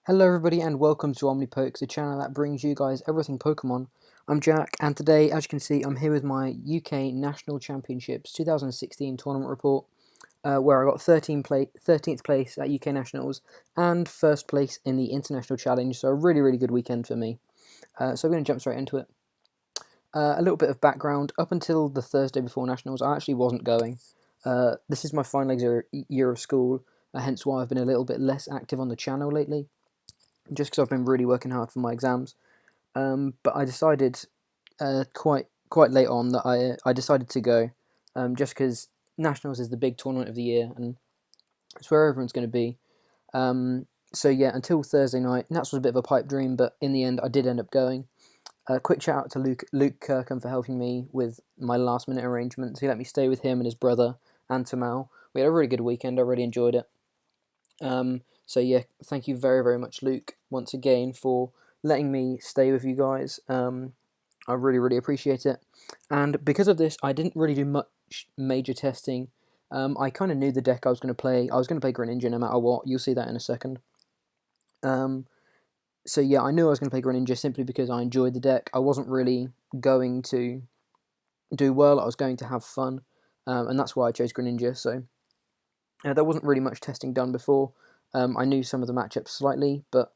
Hello everybody and welcome to Omnipoke, the channel that brings you guys everything Pokemon. I'm Jack, and today, as you can see, I'm here with my UK National Championships 2016 tournament report, where I got 13th place at UK Nationals and first place in the International Challenge, so a really good weekend for me. So we're going to jump straight into it. A little bit of background: up until the Thursday before Nationals, I actually wasn't going. This is my final year of school, hence why I've been a little bit less active on the channel lately, just because I've been really working hard for my exams. But I decided quite late on that I decided to go, just because Nationals is the big tournament of the year and it's where everyone's going to be. So yeah, until Thursday night, and that was a bit of a pipe dream, but in the end I did end up going. Quick shout out to Luke Kirkham for helping me with my last minute arrangements. He let me stay with him and his brother and Tamal. We had a really good weekend. I really enjoyed it. So yeah, thank you very much, Luke, once again for letting me stay with you guys. I really appreciate it. And because of this, I didn't really do much major testing. I kind of knew the deck I was going to play. I was going to play Greninja no matter what. You'll see that in a second. So yeah, I knew I was going to play Greninja simply because I enjoyed the deck. I wasn't really going to do well. I was going to have fun, and that's why I chose Greninja. So there wasn't really much testing done before. I knew some of the matchups slightly, but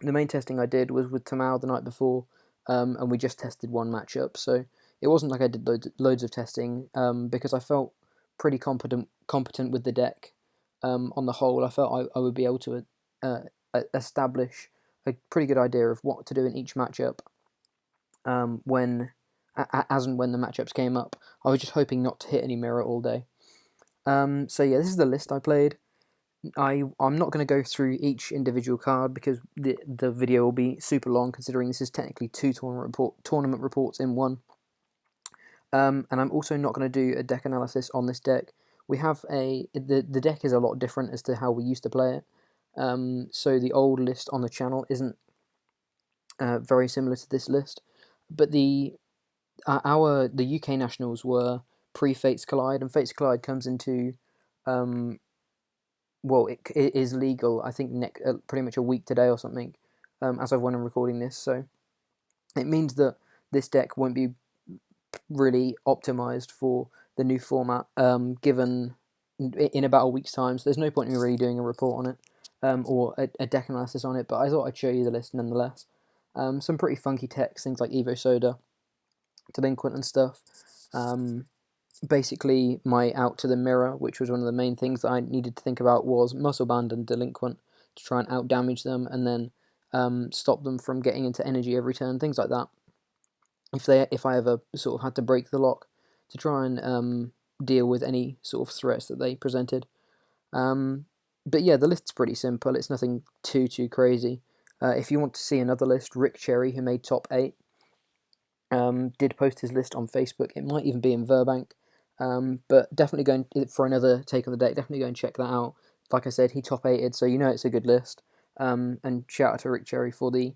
the main testing I did was with Tamal the night before, and we just tested one matchup. So it wasn't like I did loads of testing, because I felt pretty competent with the deck. On the whole, I felt I would be able to establish a pretty good idea of what to do in each matchup, as and when the matchups came up. I was just hoping not to hit any mirror all day. So yeah, this is the list I played. I'm not going to go through each individual card because the video will be super long, considering this is technically two tournament reports in one. And I'm also not going to do a deck analysis on this deck. We have the deck is a lot different as to how we used to play it. So the old list on the channel isn't very similar to this list, but the UK Nationals were pre-Fates Collide, and Fates Collide comes into it is legal, I think, pretty much a week today or something, as of when I'm recording this. So it means that this deck won't be really optimized for the new format, given in about a week's time. So there's no point in me really doing a report on it, or a deck analysis on it. But I thought I'd show you the list nonetheless. Some pretty funky text, things like Evo Soda, Delinquent and stuff. Basically, my out to the mirror, which was one of the main things that I needed to think about, was Muscle Band and Delinquent to try and out damage them, and then stop them from getting into energy every turn, things like that. If I ever sort of had to break the lock to try and deal with any sort of threats that they presented. But yeah, the list's pretty simple. It's nothing too crazy. If you want to see another list, Rick Cherry, who made top 8, did post his list on Facebook. It might even be in Verbank. But definitely going for another take on the deck. Definitely go and check that out. Like I said, he top 8'd, so you know it's a good list. And shout out to Rick Cherry for the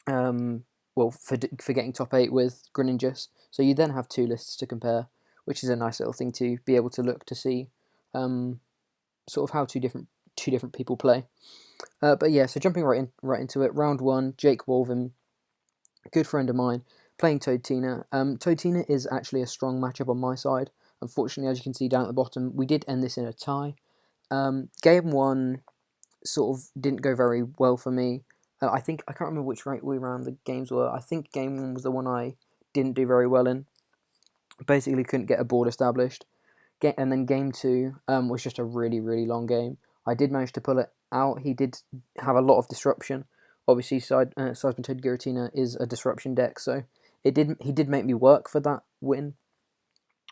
for getting top 8 with Greninja. So you then have two lists to compare, which is a nice little thing to be able to look to see, sort of how two different people play. But yeah, so jumping right into it. Round 1, Jake Wolvin, good friend of mine, playing Toadina. Toadina is actually a strong matchup on my side. Unfortunately, as you can see down at the bottom, we did end this in a tie. Game 1 sort of didn't go very well for me. I can't remember which way round the games were. I think game 1 was the one I didn't do very well in. Basically couldn't get a board established. And then game 2 was just a really long game. I did manage to pull it out. He did have a lot of disruption. Obviously, Seismitoad Giratina is a disruption deck, so he did make me work for that win,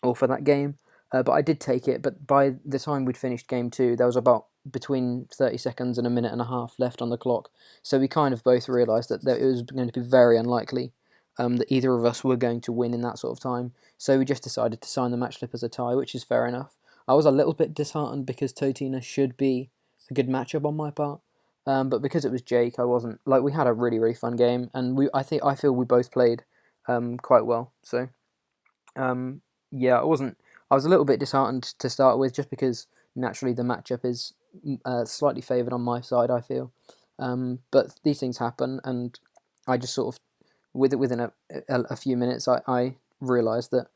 or for that game. But I did take it. But by the time we'd finished game 2, there was about between 30 seconds and a minute and a half left on the clock. So we kind of both realised that it was going to be very unlikely that either of us were going to win in that sort of time. So we just decided to sign the match slip as a tie, which is fair enough. I was a little bit disheartened because Totina should be a good matchup on my part. But because it was Jake, I wasn't. Like, we had a really fun game, and I feel we both played quite well. So yeah, I was a little bit disheartened to start with, just because naturally the matchup is slightly favoured on my side, I feel. But these things happen, and I just sort of within a few minutes, I realised that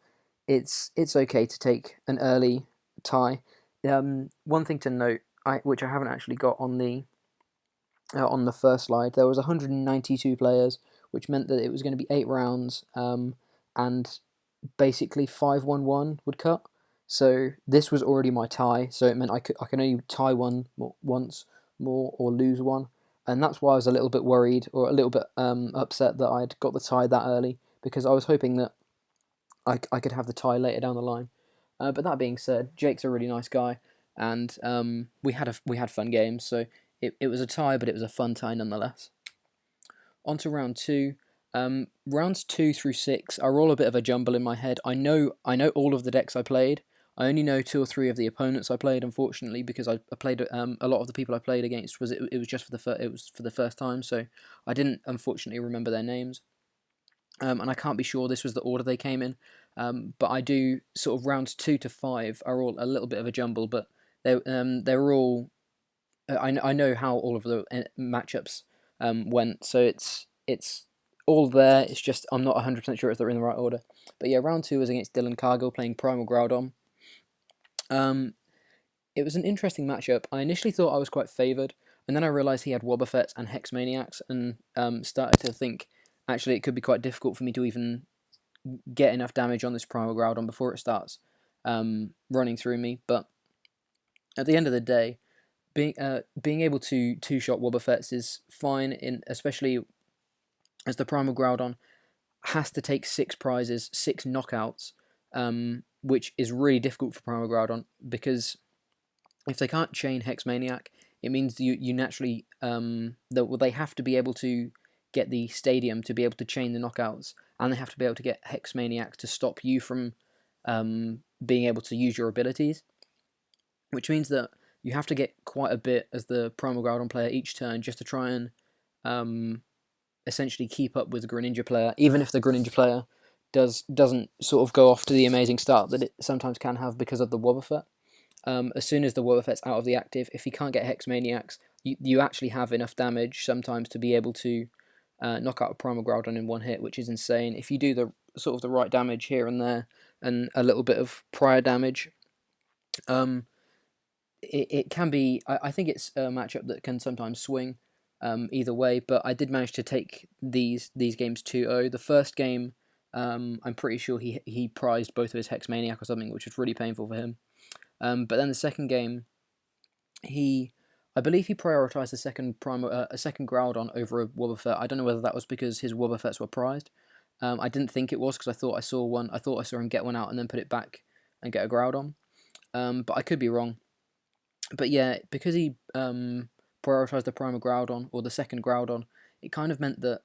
it's okay to take an early tie. One thing to note, which I haven't actually got on the first slide, there was 192 players, which meant that it was going to be 8 rounds, and basically 5-1-1 would cut. So this was already my tie, so it meant I can only tie one once more or lose one, and that's why I was a little bit worried or a little bit upset that I'd got the tie that early, because I was hoping that I could have the tie later down the line. But that being said, Jake's a really nice guy, and we had fun games, so it was a tie, but it was a fun tie nonetheless. On to round two. Rounds 2 through 6 are all a bit of a jumble in my head. I know all of the decks I played. I only know 2 or 3 of the opponents I played, unfortunately, because I played a lot of the people I played against was just for the first time, so I didn't unfortunately remember their names. And I can't be sure this was the order they came in, but I do sort of rounds 2 to 5 are all a little bit of a jumble, but they're all I know how all of the matchups went, so it's all there. It's just I'm not 100% sure if they're in the right order. But yeah, round 2 was against Dylan Cargill playing Primal Groudon. It was an interesting matchup. I initially thought I was quite favoured, and then I realised he had Wobbuffets and Hex Maniacs, and started to think actually it could be quite difficult for me to even get enough damage on this Primal Groudon before it starts running through me. But at the end of the day, being able to two-shot Wobbuffets is fine, especially as the Primal Groudon has to take 6 prizes, 6 knockouts, which is really difficult for Primal Groudon, because if they can't chain Hex Maniac, it means you naturally they have to be able to get the Stadium to be able to chain the knockouts, and they have to be able to get Hex Maniac to stop you from being able to use your abilities, which means that you have to get quite a bit as the Primal Groudon player each turn just to try and essentially keep up with the Greninja player, even if the Greninja player doesn't sort of go off to the amazing start that it sometimes can have because of the Wobbuffet. As soon as the Wobbuffet's out of the active, if he can't get Hex Maniacs, you actually have enough damage sometimes to be able to knock out a Primal Groudon in one hit, which is insane. If you do the sort of the right damage here and there, and a little bit of prior damage, it can be. I think it's a matchup that can sometimes swing either way, but I did manage to take these games 2-0. The first game, I'm pretty sure he prized both of his Hex Maniac or something, which was really painful for him. But then the second game, I believe he prioritised a second Groudon over a Wobbuffet. I don't know whether that was because his Wobbuffets were prized. I didn't think it was, because I thought I saw one. I thought I saw him get one out and then put it back and get a Groudon. But I could be wrong. But yeah, because he prioritised the Primal Groudon, or the second Groudon, it kind of meant that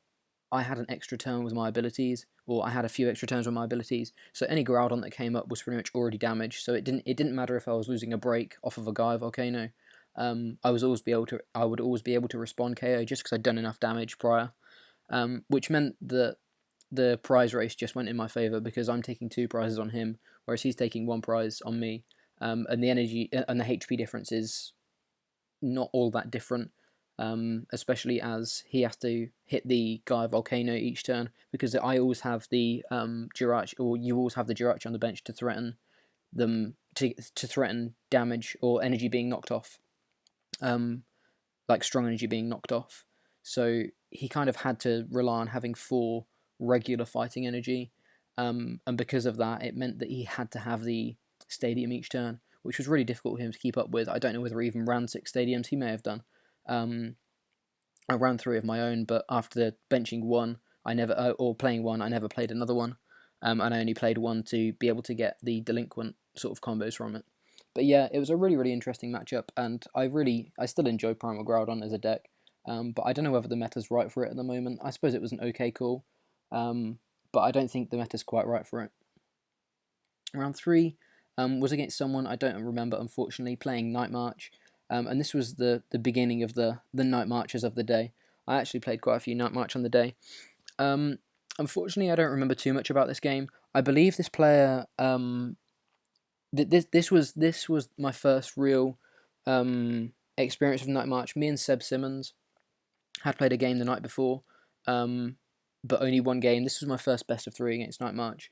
I had an extra turn with my abilities, or I had a few extra turns with my abilities. So any Groudon that came up was pretty much already damaged. So it didn't matter if I was losing a break off of a Gaia Volcano. I would always be able to respond KO just because I'd done enough damage prior. Which meant that the prize race just went in my favour, because I'm taking 2 prizes on him, whereas he's taking 1 prize on me. And the energy and the HP difference is not all that different, especially as he has to hit the Gaia Volcano each turn, because I always have the Jirachi, or you always have the Jirachi on the bench to threaten them, to threaten damage or energy being knocked off, like strong energy being knocked off. So he kind of had to rely on having 4 regular fighting energy, and because of that, it meant that he had to have the Stadium each turn, which was really difficult for him to keep up with. I don't know whether he even ran 6 Stadiums. He may have done. I ran 3 of my own, but after benching 1, or playing 1, I never played another one, and I only played 1 to be able to get the delinquent sort of combos from it. But yeah, it was a really, really interesting matchup, and I still enjoy Primal Groudon as a deck, but I don't know whether the meta's right for it at the moment. I suppose it was an okay call, but I don't think the meta's quite right for it. Round 3 was against someone I don't remember, unfortunately, playing Night March, and this was the beginning of the Night Marches of the day. I actually played quite a few Night March on the day. Unfortunately, I don't remember too much about this game. I believe this player, this was my first real experience of Night March. Me and Seb Simmons Had played a game the night before, but only one game. This was my first best of 3 against Night March.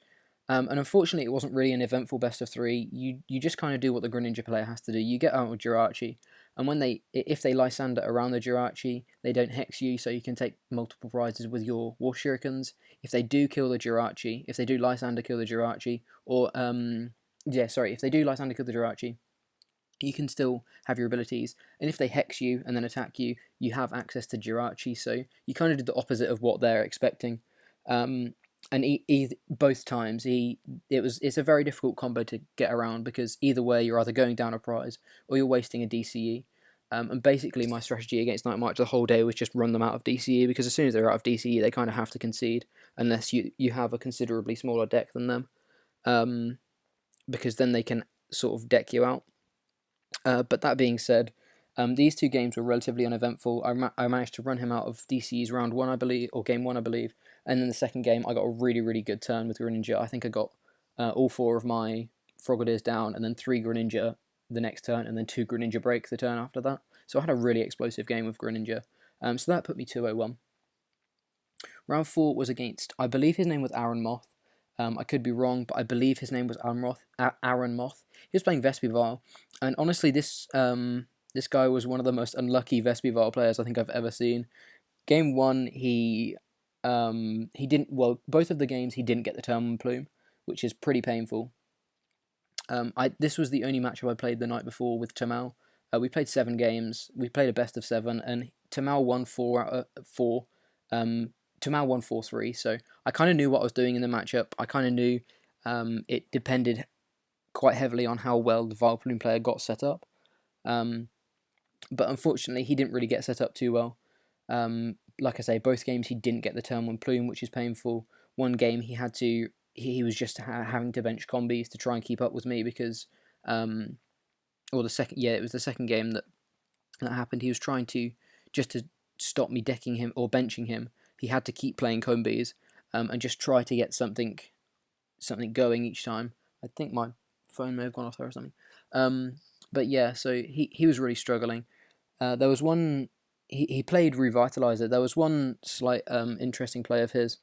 And unfortunately, it wasn't really an eventful best of 3. You just kind of do what the Greninja player has to do. You get out with Jirachi, and if they Lysander around the Jirachi, they don't hex you, so you can take multiple prizes with your Water Shurikens. If they do kill the Jirachi, if they do Lysander kill the Jirachi, if they do Lysander kill the Jirachi, you can still have your abilities, and if they hex you and then attack you, you have access to Jirachi, so you kind of did the opposite of what they're expecting. And both times it's a very difficult combo to get around, because either way you're either going down a prize or you're wasting a DCE. And basically my strategy against Night March the whole day was just run them out of DCE, because as soon as they're out of DCE they kind of have to concede, unless you have a considerably smaller deck than them, because then they can sort of deck you out. But that being said, these 2 games were relatively uneventful. I managed to run him out of DC's round 1, I believe, or game 1, I believe. And then the second game, I got a really, really good turn with Greninja. I think I got all 4 of my Frogadiers down, and then 3 Greninja the next turn, and then 2 Greninja break the turn after that. So I had a really explosive game with Greninja. So that put me 2-0-1. Round 4 was against, I believe his name was Aaron Moth. I could be wrong, but I believe his name was Aaron Moth. He was playing Vespivile, and honestly, this guy was one of the most unlucky Vespivile players I think I've ever seen. Game 1, he didn't. Well, both of the games he didn't get the turn 1 plume, which is pretty painful. This was the only matchup I played the night before with Tamal. We played 7 games. We played a best of 7, and Tamal won 4 out of 4. Tamal won 4-3, so I kind of knew what I was doing in the matchup. I kind of knew it depended quite heavily on how well the Vileplume player got set up. But unfortunately, he didn't really get set up too well. Like I say, both games he didn't get the turn 1 plume, which is painful. One game he was just having to bench combis to try and keep up with me, because, it was the second game that happened. He was trying to, just to stop me decking him or benching him, he had to keep playing combis, and just try to get something going each time. I think my phone may have gone off there or something. But yeah, so he was really struggling. There was one, he played Revitalizer. There was one slight interesting play of his.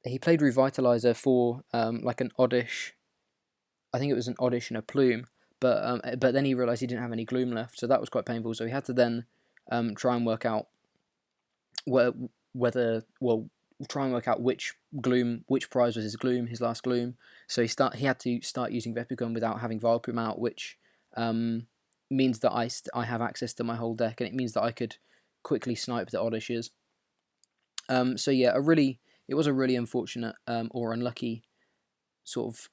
He played Revitalizer for like an Oddish, I think it was an Oddish and a Plume, but then he realised he didn't have any Gloom left, so that was quite painful. So he had to then try and work out try and work out which prize was his Gloom, his last Gloom. So he had to start using Vepicon without having Vileplume out, which means that I have access to my whole deck, and it means that I could quickly snipe the Oddishes. So yeah, it was a really unfortunate or unlucky sort of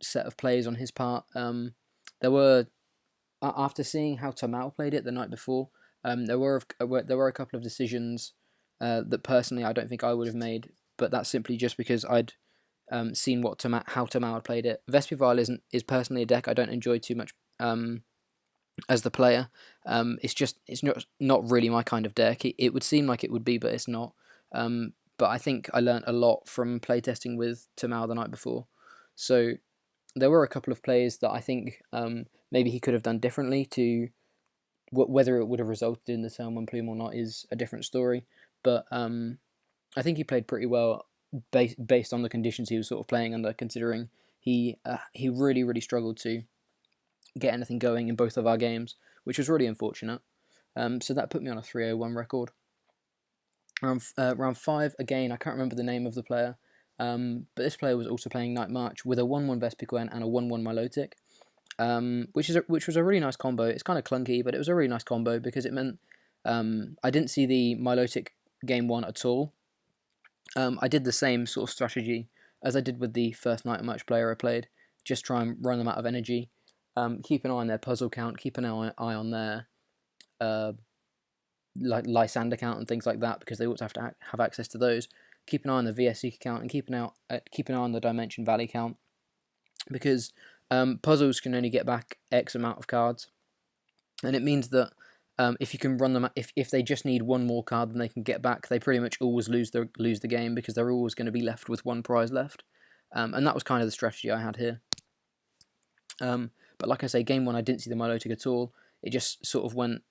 set of plays on his part. There were, after seeing how Tamal played it the night before, there were a couple of decisions that personally I don't think I would have made, but that's simply just because I'd seen how Tamal had played it. Vespivile is personally a deck I don't enjoy too much as the player. It's not really my kind of deck. It would seem like it would be, but it's not. But I think I learnt a lot from playtesting with Tamal the night before. So there were a couple of plays that I think maybe he could have done differently. To whether it would have resulted in the turn 1 plume or not is a different story. But I think he played pretty well based on the conditions he was sort of playing under, considering he really, really struggled to get anything going in both of our games, which was really unfortunate. So that put me on a 3-0-1 record. Round 5, again, I can't remember the name of the player, but this player was also playing Night March with a 1-1 Vespiquen and a 1-1 Milotic, which was a really nice combo. It's kind of clunky, but it was a really nice combo because it meant I didn't see the Milotic game 1 at all. I did the same sort of strategy as I did with the first Night March player I played, just try and run them out of energy, keep an eye on their puzzle count, keep an eye on their like Lysander count and things like that, because they ought to have access to those. Keep an eye on the VSC count, and keep an eye on the Dimension Valley count, because puzzles can only get back X amount of cards, and it means that if you can run them, if they just need one more card than they can get back, they pretty much always lose the game, because they're always going to be left with one prize left, and that was kind of the strategy I had here. But like I say, game 1 I didn't see the Milotic at all. It just sort of went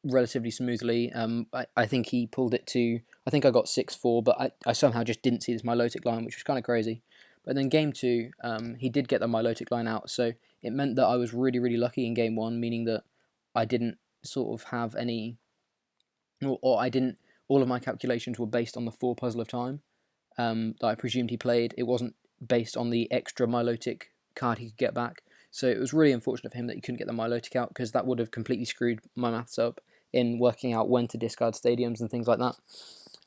relatively smoothly. I think he pulled it to, I think I got 6-4, but I somehow just didn't see this Milotic line, which was kind of crazy. But then game 2, he did get the Milotic line out, so it meant that I was really, really lucky in game 1, meaning that I didn't sort of have any, or I didn't, all of my calculations were based on the 4 Puzzle of Time that I presumed he played. It wasn't based on the extra Milotic card he could get back. So it was really unfortunate for him that he couldn't get the Milotic out, because that would have completely screwed my maths up in working out when to discard stadiums and things like that.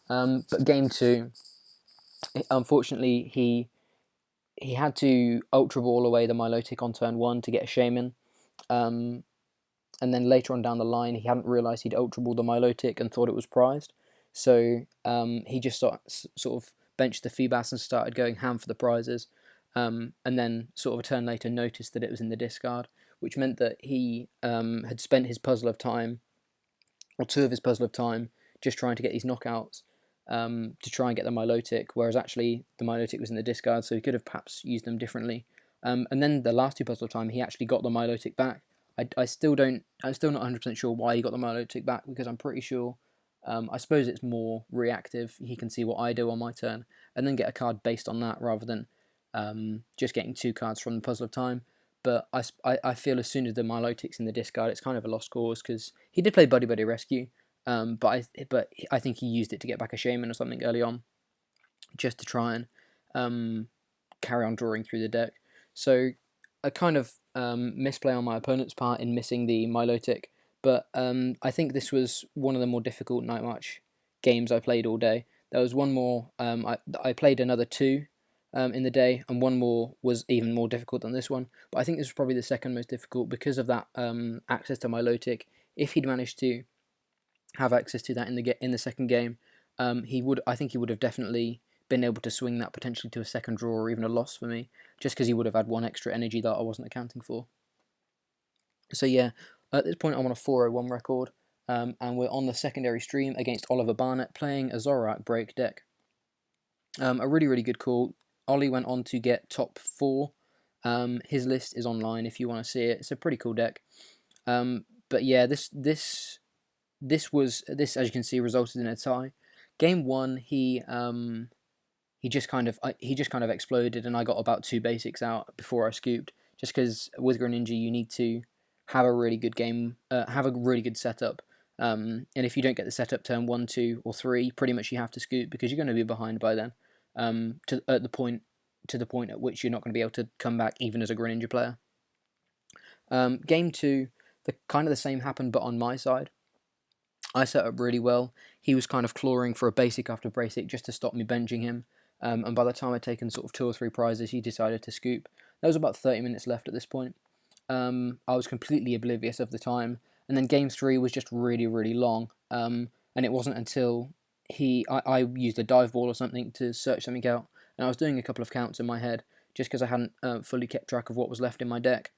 But game 2, unfortunately, he had to Ultra Ball away the Milotic on turn 1 to get a Shaman. And then later on down the line, he hadn't realised he'd Ultra Ball the Milotic and thought it was prized. So he just sort of benched the Feebas and started going ham for the prizes. And then sort of a turn later noticed that it was in the discard, which meant that he had spent his Puzzle of Time, or 2 of his Puzzle of Time, just trying to get these knockouts to try and get the Milotic, whereas actually the Milotic was in the discard, so he could have perhaps used them differently. And then the last 2 Puzzle of Time, he actually got the Milotic back. I'm still not 100% sure why he got the Milotic back, because I'm pretty sure, I suppose it's more reactive. He can see what I do on my turn and then get a card based on that, rather than just getting 2 cards from the Puzzle of Time. But I feel as soon as the Milotic's in the discard, it's kind of a lost cause, because he did play Buddy Buddy Rescue, but I think he used it to get back a Shaman or something early on, just to try and carry on drawing through the deck. So a kind of misplay on my opponent's part in missing the Milotic, but I think this was one of the more difficult Night March games I played all day. There was one more, I played another 2 in the day, and one more was even more difficult than this one, but I think this was probably the second most difficult because of that access to Milotic. If he'd managed to have access to that in the second game, I think he would have definitely been able to swing that potentially to a second draw or even a loss for me, just because he would have had 1 extra energy that I wasn't accounting for. So yeah, at this point I'm on a 401 record, and we're on the secondary stream against Oliver Barnett playing a Zorak break deck. A really, really good call. Ollie went on to get top 4. His list is online if you want to see it. It's a pretty cool deck. But yeah, this as you can see, resulted in a tie. Game 1, he just kind of exploded, and I got about 2 basics out before I scooped. Just because with Greninja you need to have a really good game, have a really good setup. And if you don't get the setup turn 1, 2, or 3, pretty much you have to scoop, because you're going to be behind by then. To the point at which you're not going to be able to come back even as a Greninja player. Game 2, the same happened, but on my side. I set up really well. He was kind of clawing for a basic after basic just to stop me benching him. And by the time I'd taken sort of 2 or 3 prizes, he decided to scoop. There was about 30 minutes left at this point. I was completely oblivious of the time. And then game 3 was just really, really long. And it wasn't until I used a dive ball or something to search something out. And I was doing a couple of counts in my head, just because I hadn't fully kept track of what was left in my deck.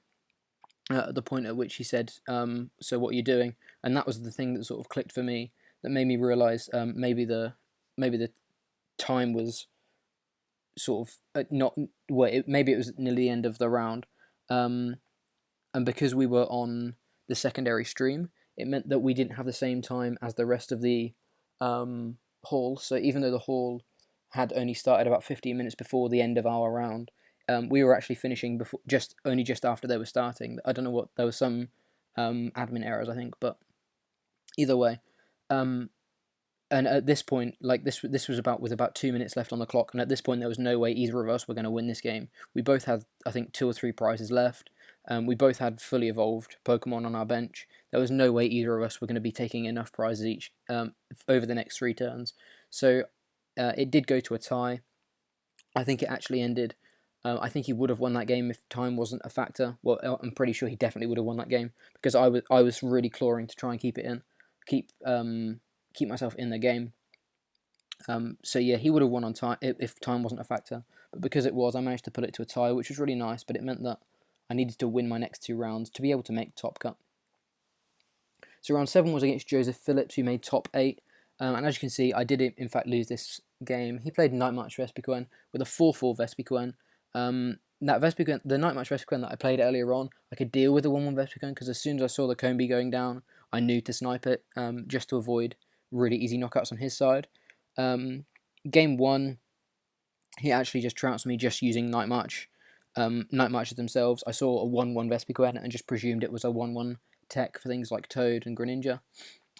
At the point at which he said, so what are you doing? And that was the thing that sort of clicked for me, that made me realise maybe the time was sort of maybe it was near the end of the round. And because we were on the secondary stream, it meant that we didn't have the same time as the rest of the hall. So even though the hall had only started about 15 minutes before the end of our round, we were actually finishing just after they were starting. I don't know what, there was some admin errors, I think, but either way. And at this point, this was with about 2 minutes left on the clock, and at this point there was no way either of us were going to win this game. We both had, I think, 2 or 3 prizes left. We both had fully evolved Pokemon on our bench. There was no way either of us were going to be taking enough prizes each over the next 3 turns. So it did go to a tie. I think it actually ended. I think he would have won that game if time wasn't a factor. Well, I'm pretty sure he definitely would have won that game, because I was really clawing to try and keep myself in the game. So yeah, he would have won on time if time wasn't a factor. But because it was, I managed to put it to a tie, which was really nice. But it meant that I needed to win my next 2 rounds to be able to make top cut. So round 7 was against Joseph Phillips, who made top 8. And as you can see, I did in fact lose this game. He played Night March Vespiquen with a 4-4 Vespiquen. That Vespiquen, the Night March Vespiquen that I played earlier on, I could deal with the 1-1 Vespiquen, because as soon as I saw the Combi going down, I knew to snipe it, just to avoid really easy knockouts on his side. Game 1, he actually just trounced me just using Night Marches themselves. I saw a 1-1 Vespiquen and just presumed it was a 1-1 tech for things like Toad and Greninja.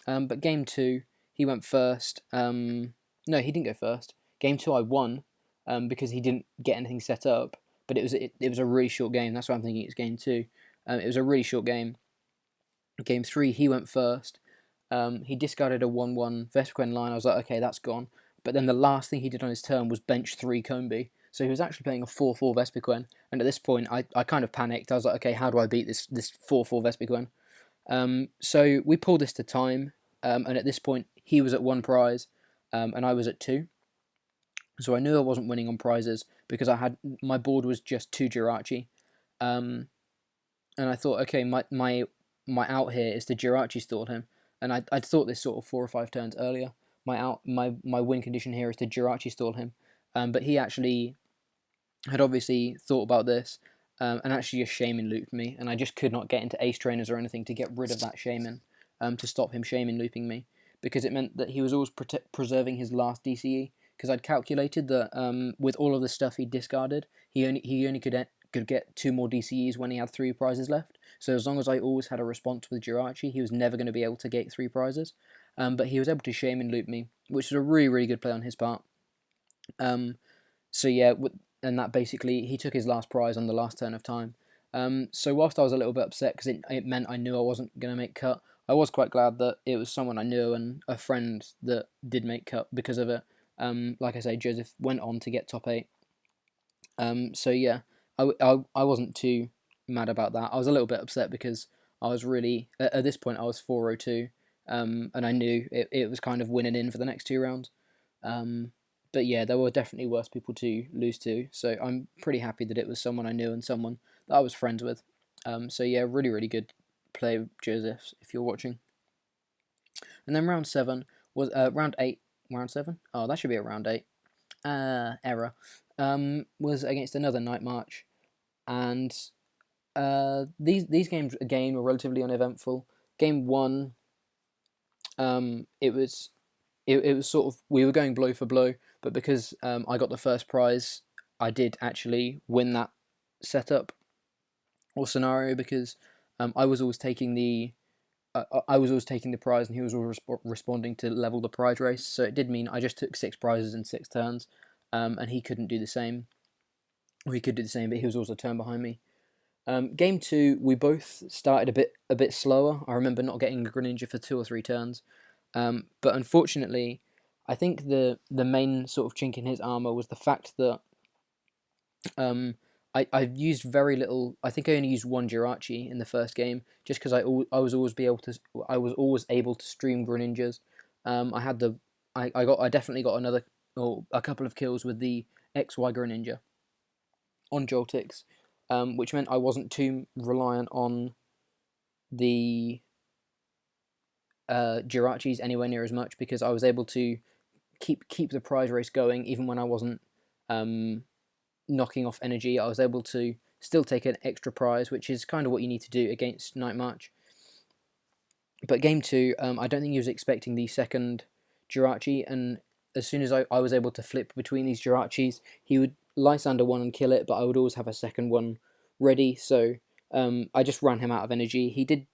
But Game 2, he went first. No, he didn't go first. Game 2, I won because he didn't get anything set up. But it was a really short game. That's why I'm thinking it's Game 2. It was a really short game. Game 3, he went first. He discarded a 1-1 Vespiquen line. I was like, okay, that's gone. But then the last thing he did on his turn was bench 3 Combi. So he was actually playing a 4-4 Vespiquen. And at this point, I kind of panicked. I was like, okay, how do I beat this 4-4 Vespiquen? So we pulled this to time. And at this point, he was at 1 prize, and I was at 2. So I knew I wasn't winning on prizes because my board was just 2 Jirachi. And I thought, okay, my out here is to Jirachi stall him. And I'd thought this sort of 4 or 5 turns earlier. My win condition here is to Jirachi stall him. But he actually had obviously thought about this and actually just Shaman looped me. And I just could not get into Ace Trainers or anything to get rid of that Shaman to stop him Shaman looping me. Because it meant that he was always preserving his last DCE. Because I'd calculated that with all of the stuff he discarded, he only could get 2 more DCEs when he had 3 prizes left. So as long as I always had a response with Jirachi, he was never going to be able to get 3 prizes. But he was able to Shaman loop me, which was a really, really good play on his part. So yeah, and that basically, he took his last prize on the last turn of time. So whilst I was a little bit upset because it meant I knew I wasn't going to make cut, I was quite glad that it was someone I knew and a friend that did make cut because of it. Like I say, Joseph went on to get top 8. So yeah, I wasn't too mad about that. I was a little bit upset because I was really, at this point I was 402, and I knew it was kind of winning in for the next 2 rounds. But yeah, there were definitely worse people to lose to, so I'm pretty happy that it was someone I knew and someone that I was friends with. So yeah, really, really good play, Joseph, if you're watching. And then round 7 was, round 8, round 7? Oh, that should be a round 8. Error. Was against another Night March, and these games again were relatively uneventful. Game 1, it was sort of, we were going blow for blow, but because I got the first prize, I did actually win that setup or scenario because I was always taking the prize and he was always responding to level the prize race. So it did mean I just took 6 prizes in 6 turns, and he couldn't do the same. Or he could do the same, but he was also a turn behind me. Game 2, we both started a bit slower. I remember not getting a Greninja for 2 or 3 turns. But unfortunately, I think the main sort of chink in his armor was the fact that I've used very little. I think I only used 1 Jirachi in the first game, just because I was always able to stream Greninjas. I definitely got another or a couple of kills with the XY Greninja on Joltix, which meant I wasn't too reliant on the Jirachis anywhere near as much because I was able to keep the prize race going even when I wasn't knocking off energy. I was able to still take an extra prize, which is kind of what you need to do against Night March. But game 2, I don't think he was expecting the second Jirachi, and as soon as I was able to flip between these Jirachis, he would Lysander one and kill it, but I would always have a second one ready, so I just ran him out of energy. He did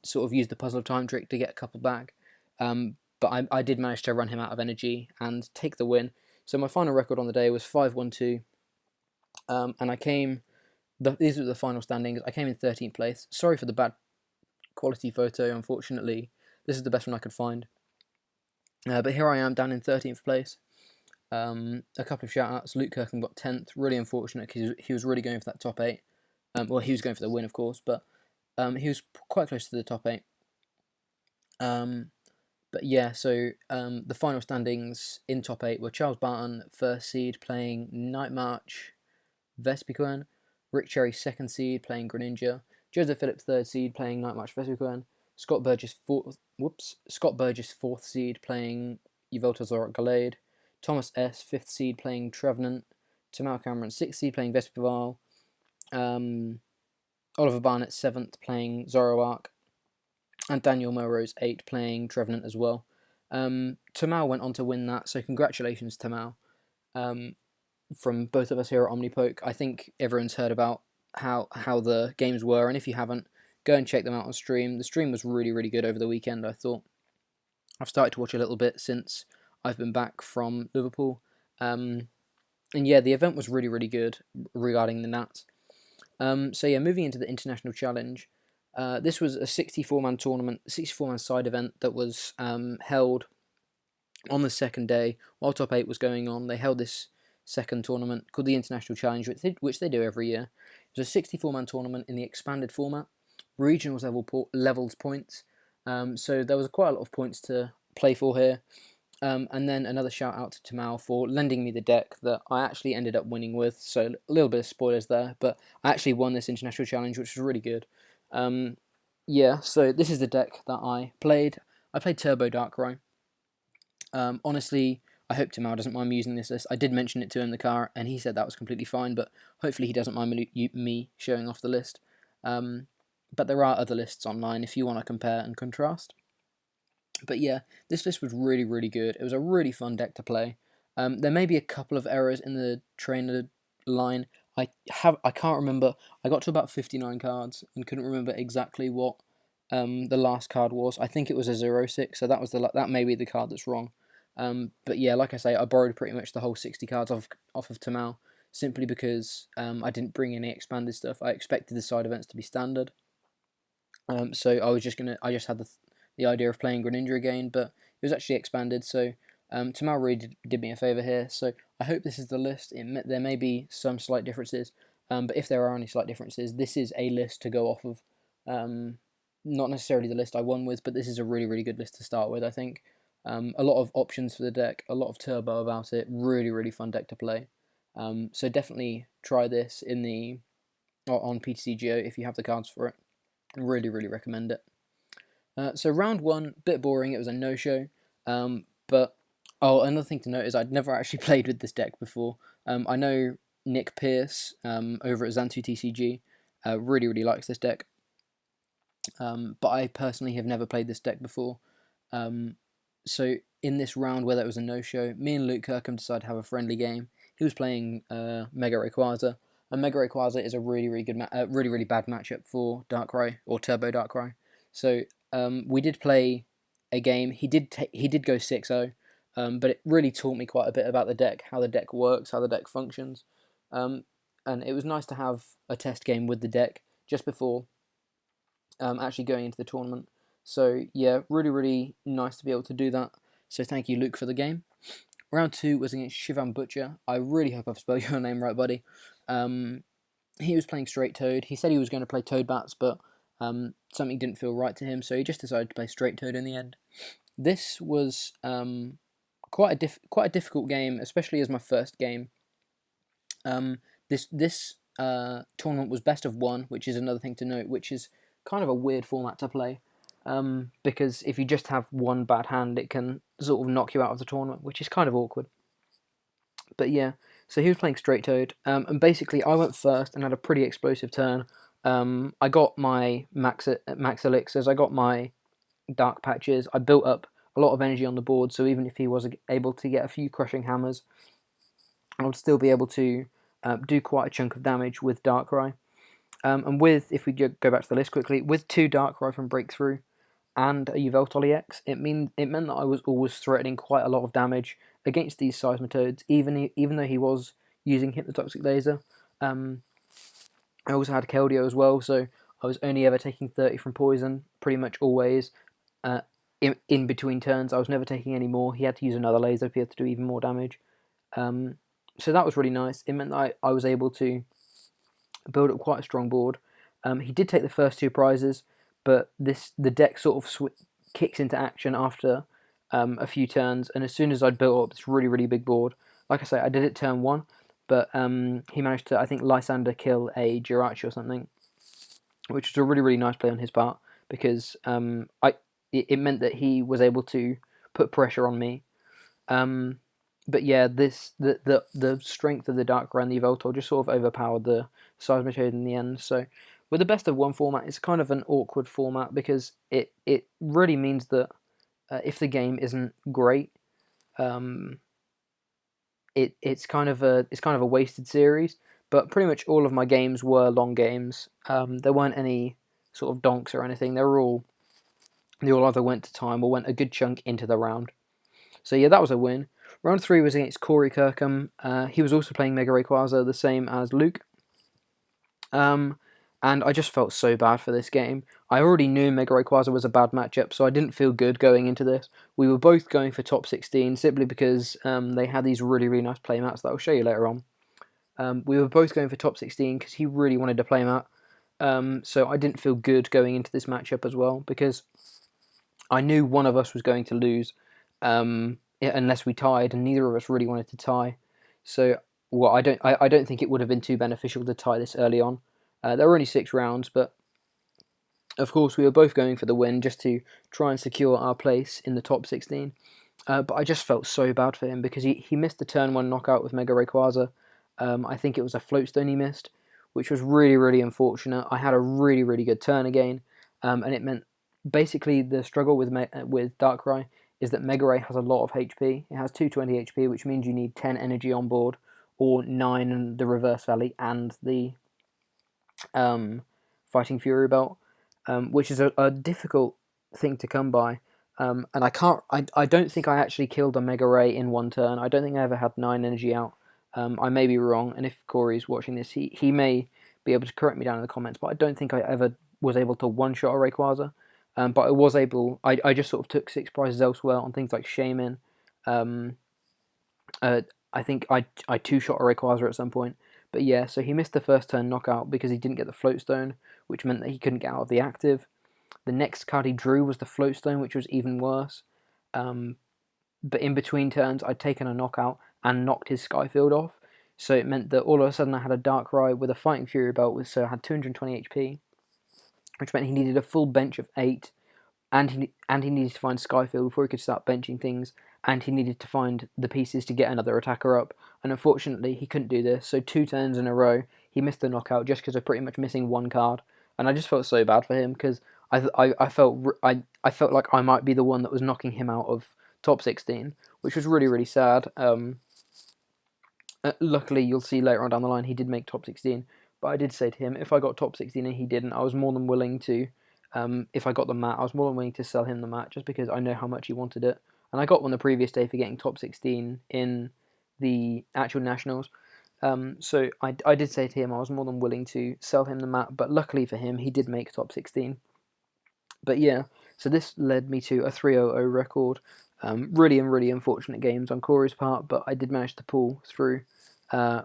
sort of use the Puzzle of Time trick to get a couple back, but I did manage to run him out of energy and take the win. So my final record on the day was 5-1-2, and I came, these were the final standings, I came in 13th place. Sorry for the bad quality photo, unfortunately. This is the best one I could find. But here I am down in 13th place. A couple of shout-outs. Luke Kirkham got 10th. Really unfortunate because he was really going for that top 8. Well, he was going for the win, of course, but he was quite close to the top 8. But yeah, so the final standings in top 8 were Charles Barton, first seed, playing Night March, Vespiquen. Rick Cherry, second seed, playing Greninja. Joseph Phillips, third seed, playing Night March, Vespiquen. Scott Burgess, fourth seed, playing Yveltal Zorak Gallade. Thomas S, fifth seed, playing Trevenant. Tamao Cameron, sixth seed, playing Vespival. Oliver Barnett, seventh, playing Zoroark. and Daniel Melrose 8 playing Trevenant as well. Tamal went on to win that, so congratulations, Tamal. From both of us here at Omnipoke. I think everyone's heard about how the games were, and if you haven't, go and check them out on stream. The stream was really, really good over the weekend, I thought. I've started to watch a little bit since I've been back from Liverpool. And yeah, the event was really, really good regarding the Nats. So yeah, moving into the International Challenge. This was a 64-man tournament, 64-man side event that was held on the second day while top 8 was going on. They held this second tournament called the International Challenge, which they do every year. It was a 64-man tournament in the expanded format. Regionals levels points, so there was quite a lot of points to play for here. And then another shout out to Tamal for lending me the deck that I actually ended up winning with. So a little bit of spoilers there, but I actually won this International Challenge, which was really good. Yeah, so this is the deck that I played. I played Turbo Darkrai. Honestly, I hope Tamal doesn't mind me using this list. I did mention it to him in the car, and he said that was completely fine, but hopefully he doesn't mind me showing off the list. But there are other lists online if you want to compare and contrast. But yeah, this list was really, really good. It was a really fun deck to play. There may be a couple of errors in the trainer line. I can't remember. I got to about 59 cards and couldn't remember exactly what the last card was. I think it was a 0-6, so that may be the card that's wrong. But yeah, like I say, I borrowed pretty much the whole 60 cards off of Tamal, simply because I didn't bring any expanded stuff. I expected the side events to be standard. So I just had the idea of playing Greninja again, but it was actually expanded, so Tamal really did me a favour here. So I hope this is the list. There may be some slight differences, but if there are any slight differences, this is a list to go off of. Not necessarily the list I won with, but this is a really, really good list to start with, I think. A lot of options for the deck, a lot of turbo about it, really, really fun deck to play. So definitely try this on PTCGO if you have the cards for it. Really, really recommend it. So round 1, bit boring, it was a no-show. But another thing to note is I'd never actually played with this deck before. I know Nick Pierce over at Xantu TCG really, really likes this deck. But I personally have never played this deck before. So in this round where there was a no-show, me and Luke Kirkham decided to have a friendly game. He was playing Mega Rayquaza, and Mega Rayquaza is a really, really good, really, really bad matchup for Darkrai or Turbo Darkrai. So we did play a game. He did go 6-0, but it really taught me quite a bit about the deck, how the deck works, how the deck functions, and it was nice to have a test game with the deck just before actually going into the tournament. So yeah, really, really nice to be able to do that. So thank you, Luke, for the game. Round 2 was against Shivan Butcher. I really hope I've spelled your name right, buddy. He was playing Straight Toad. He said he was going to play Toad Bats, but something didn't feel right to him, so he just decided to play Straight Toad in the end. This was quite a difficult game, especially as my first game. This tournament was best of 1, which is another thing to note, which is kind of a weird format to play. Because if you just have one bad hand, it can sort of knock you out of the tournament, which is kind of awkward. But yeah, so he was playing Straight Toad, and basically I went first and had a pretty explosive turn. I got my max elixirs, I got my dark patches, I built up a lot of energy on the board, so even if he was able to get a few crushing hammers, I would still be able to do quite a chunk of damage with Darkrai. And if we go back to the list quickly, with 2 Darkrai from Breakthrough and a Yveltal EX, it meant that I was always threatening quite a lot of damage against these Seismitoads, even though he was using Hypnotoxic Laser. I also had Keldeo as well, so I was only ever taking 30 from Poison, pretty much always. In between turns, I was never taking any more. He had to use another laser to be able to do even more damage. So that was really nice. It meant that I was able to build up quite a strong board. He did take the first 2 prizes, but the deck sort of kicks into action after a few turns, and as soon as I'd built up this really, really big board, like I say, I did it turn 1, but he managed to, I think, Lysander kill a Jirachi or something, which was a really, really nice play on his part, because it meant that he was able to put pressure on me. But yeah, the strength of the Darkrai and the Yveltal just sort of overpowered the Seismitoad in the end. So with the best of one format, it's kind of an awkward format because it really means that if the game isn't great, um, it's kind of a wasted series. But pretty much all of my games were long games. There weren't any sort of donks or anything. They all either went to time or went a good chunk into the round. So yeah, that was a win. Round 3 was against Corey Kirkham. He was also playing Mega Rayquaza, the same as Luke. And I just felt so bad for this game. I already knew Mega Rayquaza was a bad matchup, so I didn't feel good going into this. We were both going for top 16 simply because they had these really, really nice playmats that I'll show you later on. We were both going for top 16 because he really wanted to playmat. So I didn't feel good going into this matchup as well because I knew one of us was going to lose unless we tied, and neither of us really wanted to tie. So I don't think it would have been too beneficial to tie this early on. There were only 6 rounds, but of course we were both going for the win just to try and secure our place in the top 16. But I just felt so bad for him because he missed the turn 1 knockout with Mega Rayquaza. I think it was a Floatstone he missed, which was really, really unfortunate. I had a really, really good turn again, and it meant basically the struggle with Darkrai is that Mega Ray has a lot of HP. It has 220 HP, which means you need 10 energy on board, or 9 in the Reverse Valley and the Fighting Fury Belt, which is a difficult thing to come by. And I don't think I actually killed a Mega Ray in one turn. I don't think I ever had 9 energy out. I may be wrong, and if Corey's watching this, he may be able to correct me down in the comments, but I don't think I ever was able to one-shot a Rayquaza. But I was able, I just sort of took 6 prizes elsewhere on things like Shaman. I think I two-shot a Rayquaza at some point. But yeah, so he missed the first turn knockout because he didn't get the Floatstone, which meant that he couldn't get out of the active. The next card he drew was the Floatstone, which was even worse. But in between turns, I'd taken a knockout and knocked his Skyfield off. So it meant that all of a sudden I had a Darkrai with a Fighting Fury belt, so I had 220 HP, which meant he needed a full bench of 8, and he needed to find Skyfield before he could start benching things, and he needed to find the pieces to get another attacker up. And unfortunately, he couldn't do this. So 2 turns in a row, he missed the knockout just because of pretty much missing 1 card. And I just felt so bad for him because I felt like I might be the one that was knocking him out of top 16, which was really, really sad. Luckily, you'll see later on down the line, he did make top 16. But I did say to him, if I got top 16 and he didn't, I was more than willing to, if I got the mat, I was more than willing to sell him the mat just because I know how much he wanted it. And I got one the previous day for getting top 16 in the actual Nationals. So I did say to him I was more than willing to sell him the mat, but luckily for him, he did make top 16. But yeah, so this led me to a 3-0-0 record. Really unfortunate games on Corey's part, but I did manage to pull through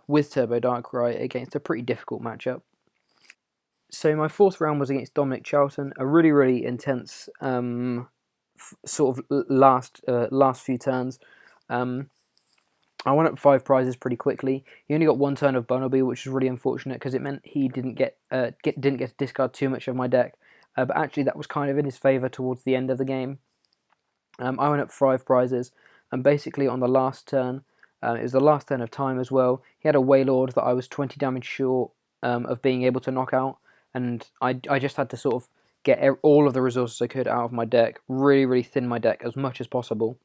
with Turbo Darkrai against a pretty difficult matchup. So my 4th round was against Dominic Charlton, a really, really intense sort of last few turns. I went up 5 prizes pretty quickly. He only got 1 turn of Bunnelby, which was really unfortunate because it meant he didn't get to discard too much of my deck. But actually, that was kind of in his favour towards the end of the game. I went up 5 prizes, and basically on the last turn, it was the last turn of time as well. He had a Wailord that I was 20 damage short of being able to knock out, and I just had to sort of get all of the resources I could out of my deck, really, really thin my deck as much as possible,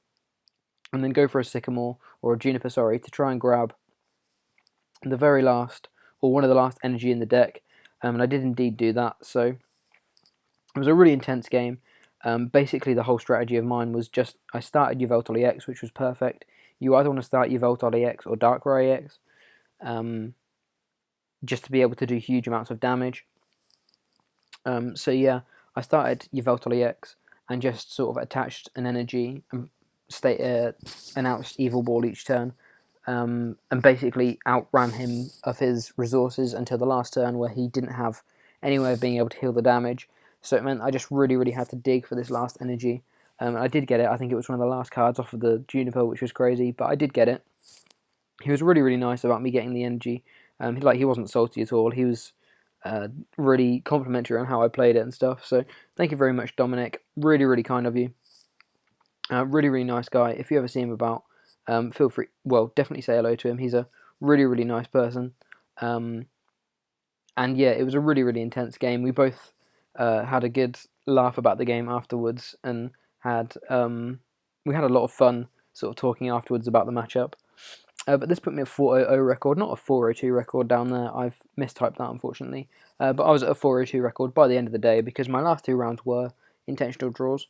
and then go for a Sycamore, or a Juniper, sorry, to try and grab the very last, or one of the last energy in the deck, and I did indeed do that, so it was a really intense game. Basically, the whole strategy of mine was just, I started Yveltal EX, which was perfect. You either want to start Yveltal EX or Darkrai EX, just to be able to do huge amounts of damage. So yeah, I started Yveltal EX and just sort of attached an energy and announced Evil Ball each turn, and basically outran him of his resources until the last turn where he didn't have any way of being able to heal the damage. So it meant I just really, really had to dig for this last energy. I did get it. I think it was one of the last cards off of the Juniper, which was crazy, but I did get it. He was really, really nice about me getting the energy. He wasn't salty at all. He was really complimentary on how I played it and stuff. So thank you very much, Dominic. Really, really kind of you. Really, really nice guy. If you ever see him about, feel free. Well, definitely say hello to him. He's a really, really nice person. And yeah, it was a really, really intense game. We both had a good laugh about the game afterwards, and had we had a lot of fun sort of talking afterwards about the matchup. But this put me at 400 record, not a 402 record down there. I've mistyped that, unfortunately. But I was at a 402 record by the end of the day because my last 2 rounds were intentional draws.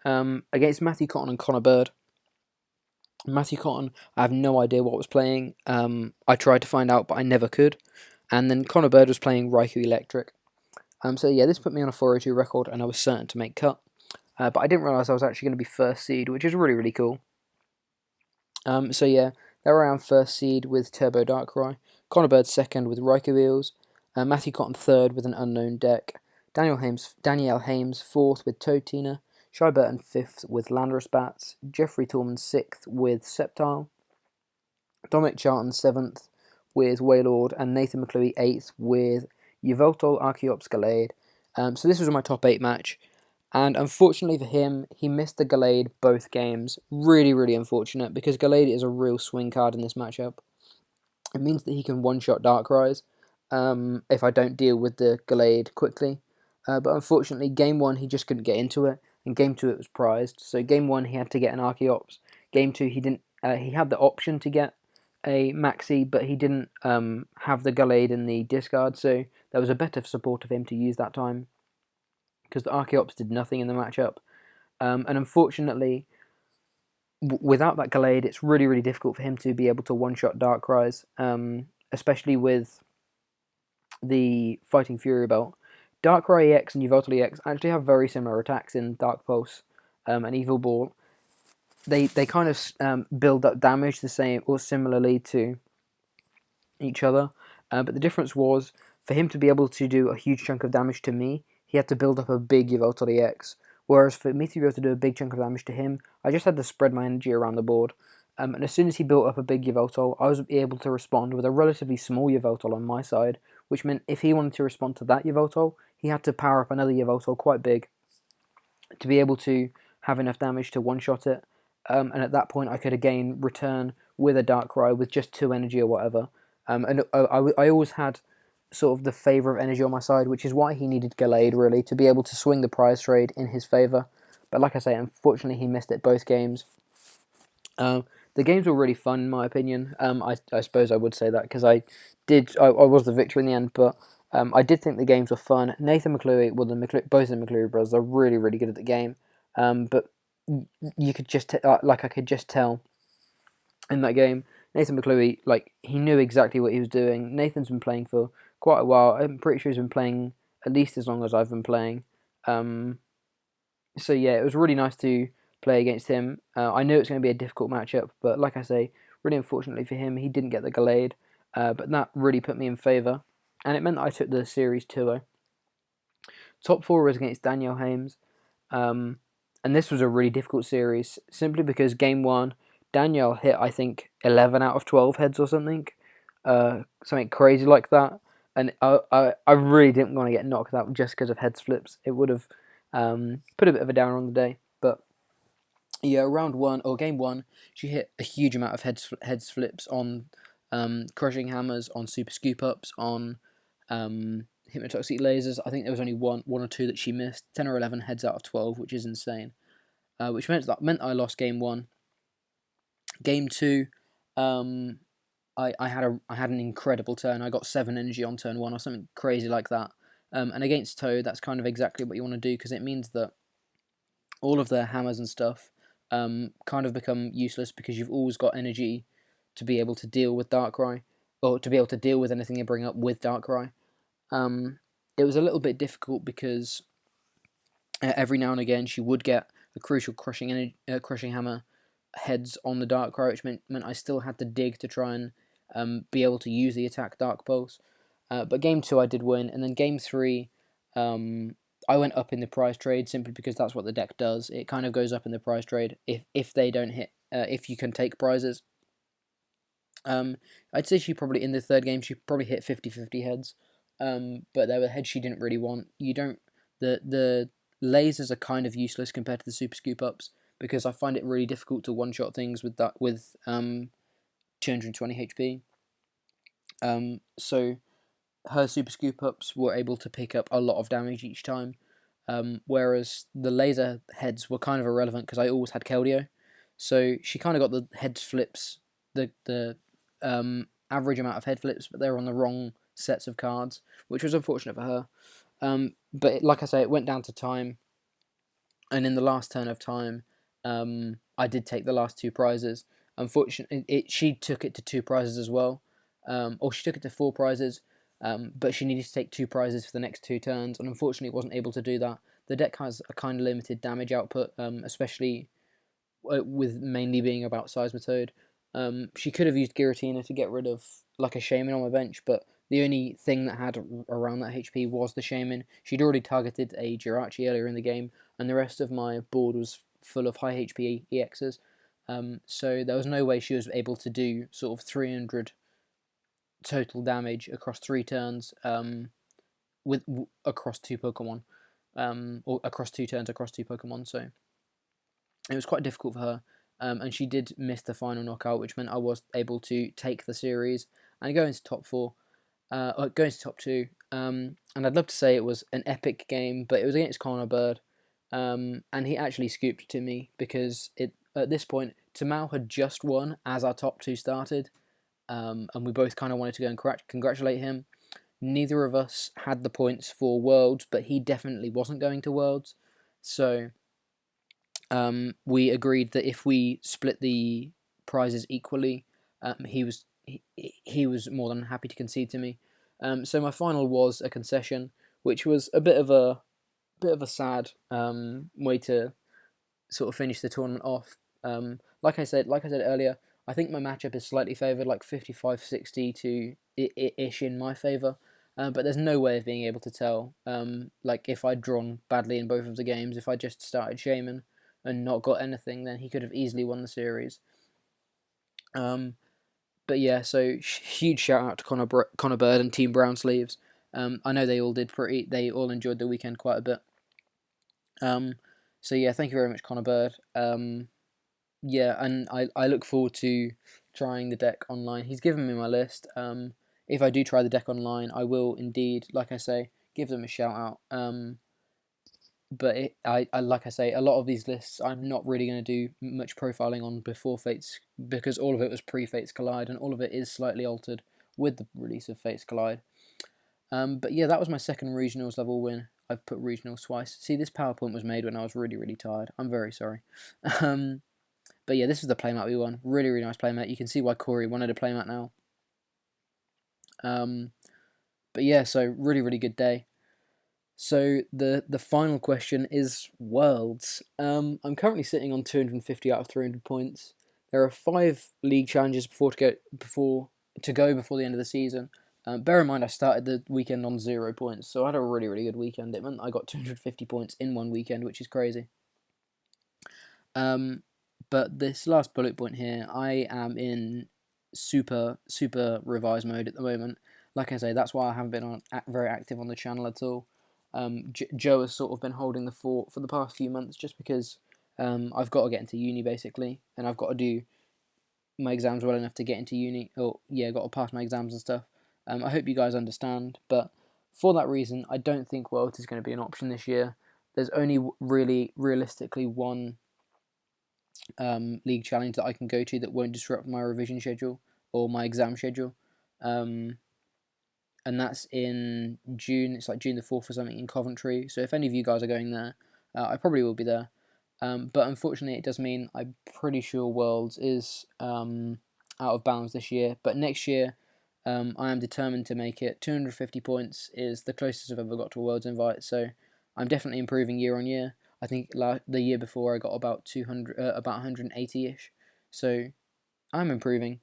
Against Matthew Cotton and Connor Bird. Matthew Cotton, I have no idea what was playing. I tried to find out, but I never could. And then Connor Bird was playing Raikou Electric. So yeah, this put me on a 402 record, and I was certain to make cut. But I didn't realise I was actually going to be first seed, which is really, really cool. So yeah, they were around first seed with Turbo Darkrai, Connor Bird second with Raikou Eels, Matthew Cotton third with an unknown deck, Danielle Hames fourth with Toadtina, Shy Burton fifth with Landorus Bats, Jeffrey Tallman sixth with Sceptile, Dominic Charlton seventh with Waylord, and Nathan McClure eighth with Yveltal Archeops Gallade. So this was my top 8 match. And unfortunately for him, he missed the Gallade both games. Really, really unfortunate, because Gallade is a real swing card in this matchup. It means that he can one-shot Darkrai's if I don't deal with the Gallade quickly. But unfortunately, Game 1 he just couldn't get into it, and Game 2 it was prized. So Game 1 he had to get an Archeops. Game 2 he didn't. He had the option to get a Maxi, but he didn't have the Gallade in the discard, so there was a better support of him to use that time, because the Archeops did nothing in the matchup. And unfortunately, without that Gallade, it's really, really difficult for him to be able to one-shot Darkrai's, especially with the Fighting Fury belt. Darkrai EX and Yveltal EX actually have very similar attacks in Dark Pulse and Evil Ball. They kind of build up damage the same or similarly to each other, but the difference was, for him to be able to do a huge chunk of damage to me, he had to build up a big Yveltal EX. Whereas for me to be able to do a big chunk of damage to him, I just had to spread my energy around the board. And as soon as he built up a big Yveltal, I was able to respond with a relatively small Yveltal on my side, which meant if he wanted to respond to that Yveltal, he had to power up another Yveltal quite big to be able to have enough damage to one-shot it. And at that point, I could again return with a Darkrai with just 2 energy or whatever. And I always had sort of the favour of energy on my side, which is why he needed Gallade, really, to be able to swing the prize trade in his favour. But like I say, unfortunately, he missed it both games. The games were really fun, in my opinion. I suppose I would say that, because I was the victor in the end, but I did think the games were fun. Nathan McClure, well, both the McClure brothers are really, really good at the game. But you could just, I could just tell in that game, Nathan McClure, he knew exactly what he was doing. Nathan's been playing for quite a while. I'm pretty sure he's been playing at least as long as I've been playing. So yeah, it was really nice to play against him. I knew it's going to be a difficult matchup, but like I say, really unfortunately for him, he didn't get the Gallade. But that really put me in favour, and it meant that I took the series 2-0. Top 4 was against Danielle Hames, and this was a really difficult series, simply because Game 1, Danielle hit, I think, 11 out of 12 heads or something. Something crazy like that. And I really didn't want to get knocked out just because of heads flips. It would have put a bit of a downer on the day. But yeah, Game 1, she hit a huge amount of heads flips on Crushing Hammers, on Super Scoop Ups, on Hypnotoxic Lasers. I think there was only one or two that she missed. 10 or 11 heads out of 12, which is insane. Which meant I lost Game 1. Game 2, I had an incredible turn. I got 7 energy on turn 1 or something crazy like that. And against Toad, that's kind of exactly what you want to do, because it means that all of their hammers and stuff kind of become useless, because you've always got energy to be able to deal with Darkrai, or to be able to deal with anything you bring up with Darkrai. It was a little bit difficult because every now and again she would get a crucial crushing hammer heads on the Darkrai, which meant I still had to dig to try and be able to use the attack Dark Pulse. But Game 2 I did win, and then Game 3 I went up in the prize trade simply because that's what the deck does. It kind of goes up in the prize trade if they don't hit, if you can take prizes. I'd say in the third game she probably hit 50-50 heads, but there were heads she didn't really want. The lasers are kind of useless compared to the Super Scoop Ups, because I find it really difficult to one-shot things with 220 HP. So her Super Scoop Ups were able to pick up a lot of damage each time, whereas the laser heads were kind of irrelevant because I always had Keldeo. So she kind of got the head flips, the average amount of head flips, but they were on the wrong sets of cards, which was unfortunate for her. But like I say, it went down to time, and in the last turn of time, I did take the last two prizes. Unfortunately, she took it to two prizes as well, or she took it to four prizes, but she needed to take two prizes for the next two turns, and unfortunately wasn't able to do that. The deck has a kind of limited damage output, especially with mainly being about Seismitoad. She could have used Giratina to get rid of like a Shaman on my bench, but the only thing that had around that HP was the Shaman. She'd already targeted a Jirachi earlier in the game, and the rest of my board was full of high HP EXs. So there was no way she was able to do sort of 300 total damage across 3 turns across two Pokemon, or across 2 turns across 2 Pokemon. So it was quite difficult for her, and she did miss the final knockout, which meant I was able to take the series and go into top 4, or go into top 2. And I'd love to say it was an epic game, but it was against Connor Bird, and he actually scooped to me because at this point Tamao had just won as our top 2 started, and we both kind of wanted to go and congratulate him. Neither of us had the points for Worlds, but he definitely wasn't going to Worlds, so we agreed that if we split the prizes equally, he was more than happy to concede to me. So my final was a concession, which was a bit of a sad way to sort of finish the tournament off. Like I said earlier, I think my matchup is slightly favoured, like 55-60 to ish in my favour. But there's no way of being able to tell. Like if I'd drawn badly in both of the games, if I just started Shaman and not got anything, then he could have easily won the series. But yeah, so huge shout out to Connor Bird and Team Brown Sleeves. I know they all enjoyed the weekend quite a bit. So yeah, thank you very much, Connor Bird. Yeah, and I look forward to trying the deck online. He's given me my list. If I do try the deck online, I will indeed, like I say, give them a shout out. But like I say, a lot of these lists I'm not really going to do much profiling on before Fates, because all of it was pre-Fates Collide, and all of it is slightly altered with the release of Fates Collide. But yeah, that was my second regionals level win. I've put regionals twice. See, this PowerPoint was made when I was really, really tired. I'm very sorry. But yeah, this is the playmat we won. Really, really nice playmat. You can see why Corey wanted a playmat now. But yeah, so really, really good day. So the final question is Worlds. I'm currently sitting on 250 out of 300 points. There are 5 league challenges before the end of the season. Bear in mind I started the weekend on 0 points, so I had a really, really good weekend. It meant I got 250 points in one weekend, which is crazy. But this last bullet point here, I am in super revise mode at the moment. Like I say, that's why I haven't been very active on the channel at all. Joe has sort of been holding the fort for the past few months, just because I've got to get into uni basically, and I've got to do my exams well enough to get into uni. Got to pass my exams and stuff. I hope you guys understand, but for that reason, I don't think Worlds is going to be an option this year. There's only really realistically one league challenge that I can go to that won't disrupt my revision schedule or my exam schedule, and that's in June. It's like June the 4th or something in Coventry. So if any of you guys are going there, I probably will be there. But unfortunately, it does mean I'm pretty sure Worlds is out of bounds this year. But next year, I am determined to make it. 250 points is the closest I've ever got to a Worlds invite. So I'm definitely improving year on year. I think the year before I got about 180-ish. So I'm improving.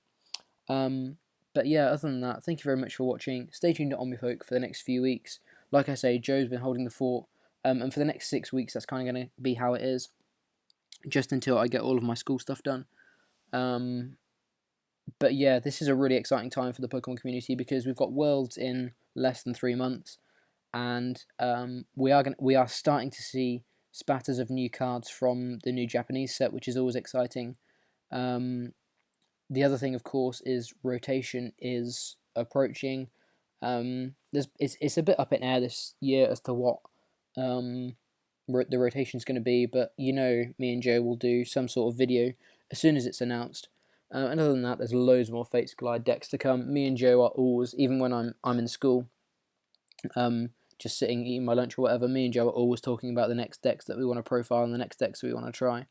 But yeah, other than that, thank you very much for watching. Stay tuned to Omnipoke for the next few weeks. Like I say, Joe's been holding the fort. And for the next 6 weeks, that's kind of going to be how it is, just until I get all of my school stuff done. But yeah, this is a really exciting time for the Pokemon community, because we've got Worlds in less than 3 months, and we are starting to see spatters of new cards from the new Japanese set, which is always exciting. The other thing, of course, is rotation is approaching. It's a bit up in air this year as to what the rotation is going to be, but me and Joe will do some sort of video as soon as it's announced. And other than that, there's loads more Fates Collide decks to come. Me and Joe are always, even when I'm in school, just sitting eating my lunch or whatever, me and Joe are always talking about the next decks that we want to profile and the next decks we want to try.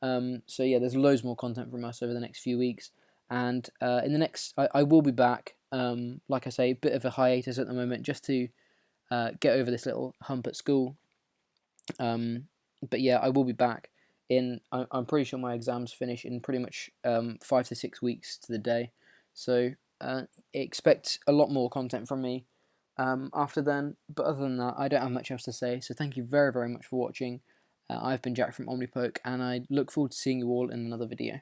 So yeah, there's loads more content from us over the next few weeks, and in the next, I will be back. Like I say, bit of a hiatus at the moment, just to get over this little hump at school. But yeah, I will be back. I'm pretty sure my exams finish in pretty much 5 to 6 weeks to the day, so expect a lot more content from me after then. But other than that, I don't have much else to say. So thank you very, very much for watching. I've been Jack from Omnipoke, and I look forward to seeing you all in another video.